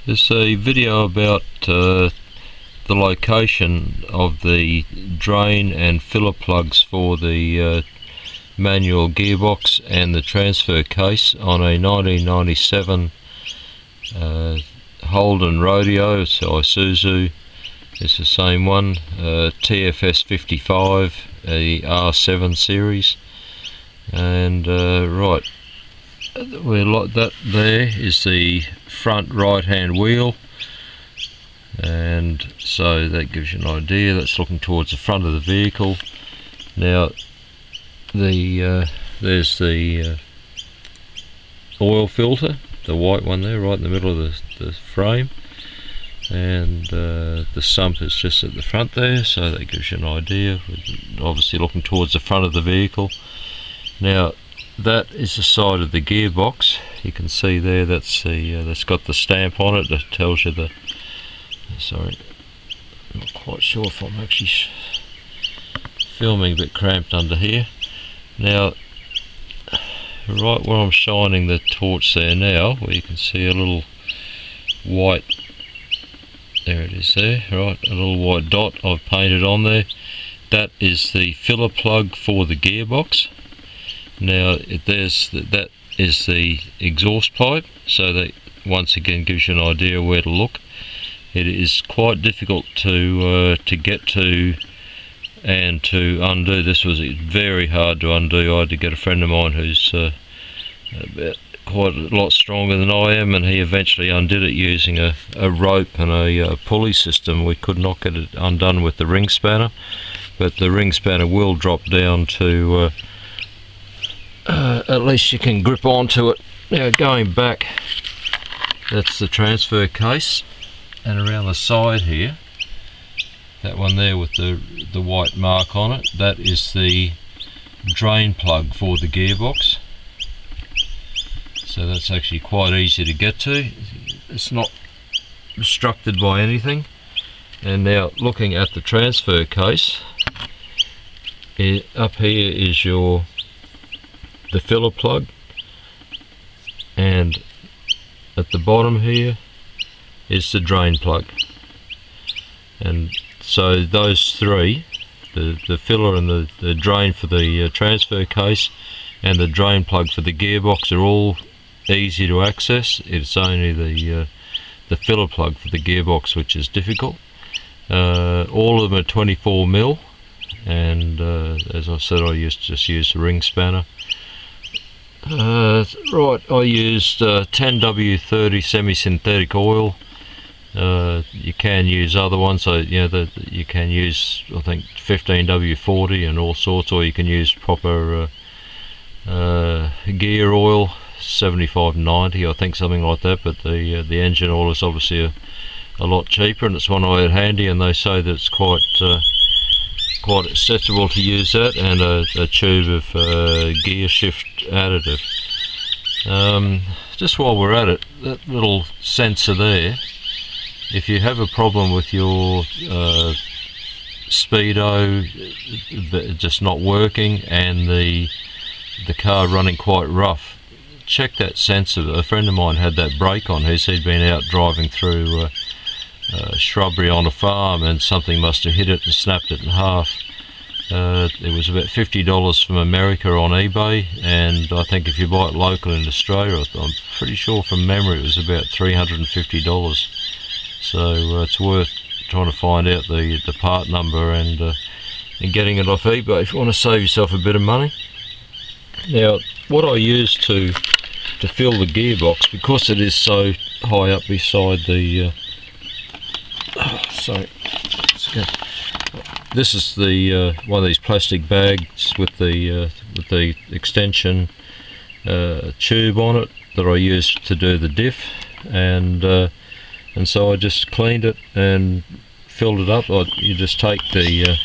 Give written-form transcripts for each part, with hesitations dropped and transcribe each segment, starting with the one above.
There's a video about the location of the drain and filler plugs for the manual gearbox and the transfer case on a 1997 Holden Rodeo, so Isuzu. It's the same one, TFS55, a R7 series. And right, that there is the front right hand wheel, and so that gives you an idea. That's looking towards the front of the vehicle. Now there's the oil filter, the white one there right in the middle of the frame, and the sump is just at the front there, so that gives you an idea. Obviously looking towards the front of the vehicle. Now that is the side of the gearbox. You can see there, that's got the stamp on it that tells you the, sorry, I'm not quite sure if I'm actually filming, a bit cramped under here. Now right where I'm shining the torch there now, where you can see a little white, there it is there, right, a little white dot I've painted on there. That is the filler plug for the gearbox. Now that is the exhaust pipe, so that once again gives you an idea where to look. It is quite difficult to get to and to undo. This was very hard to undo. I had to get a friend of mine who's quite a lot stronger than I am, and he eventually undid it using a rope and a pulley system. We could not get it undone with the ring spanner, but the ring spanner will drop down to at least you can grip onto it. Now going back, that's the transfer case, and around the side here, that one there with the white mark on it, that is the drain plug for the gearbox. So that's actually quite easy to get to. It's not obstructed by anything. And now looking at the transfer case, up here is the filler plug, and at the bottom here is the drain plug. And so those three, the filler and the drain for the transfer case and the drain plug for the gearbox, are all easy to access. It's only the filler plug for the gearbox which is difficult. All of them are 24mm, and as I said, I just used the ring spanner. Right, I used 10W30 semi-synthetic oil. You can use other ones, so you know you can use, I think, 15W40 and all sorts, or you can use proper gear oil, 7590, I think, something like that. But the engine oil is obviously a lot cheaper, and it's one I had handy, and they say that it's quite acceptable to use that, and a tube of gear shift additive. Just while we're at it, that little sensor there, if you have a problem with your speedo just not working and the car running quite rough, check that sensor. A friend of mine had that brake on. He'd been out driving through shrubbery on a farm, and something must have hit it and snapped it in half. It was about $50 from America on eBay, and I think if you buy it local in Australia, I'm pretty sure from memory it was about $350. So it's worth trying to find out the part number and getting it off eBay if you want to save yourself a bit of money. Now what I use to fill the gearbox, because it is so high up beside the this is the one of these plastic bags with the extension tube on it that I use to do the diff, and so I just cleaned it and filled it up. You just take the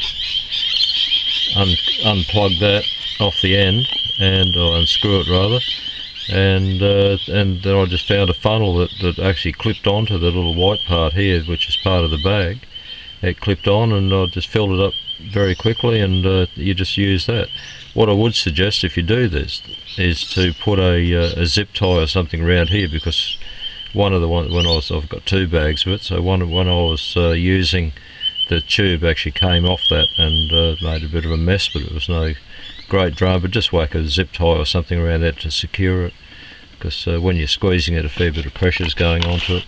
unplug that off the end, and unscrew it rather, and then I just found a funnel that actually clipped onto the little white part here, which is part of the bag. It clipped on, and I just filled it up very quickly, and you just use that. What I would suggest if you do this is to put a zip tie or something around here, because one of the one when I've got 2 bags of it, so when I was using, the tube actually came off that and made a bit of a mess, but it was no great drama. But just whack a zip tie or something around that to secure it, because when you're squeezing it, a fair bit of pressure is going onto it.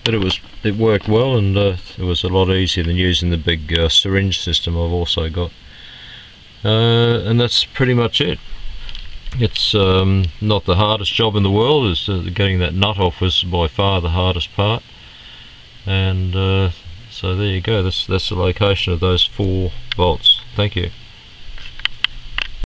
But it worked well, and it was a lot easier than using the big syringe system I've also got. And that's pretty much it. It's not the hardest job in the world. Is getting that nut off was by far the hardest part. And so there you go. That's the location of those 4 bolts. Thank you.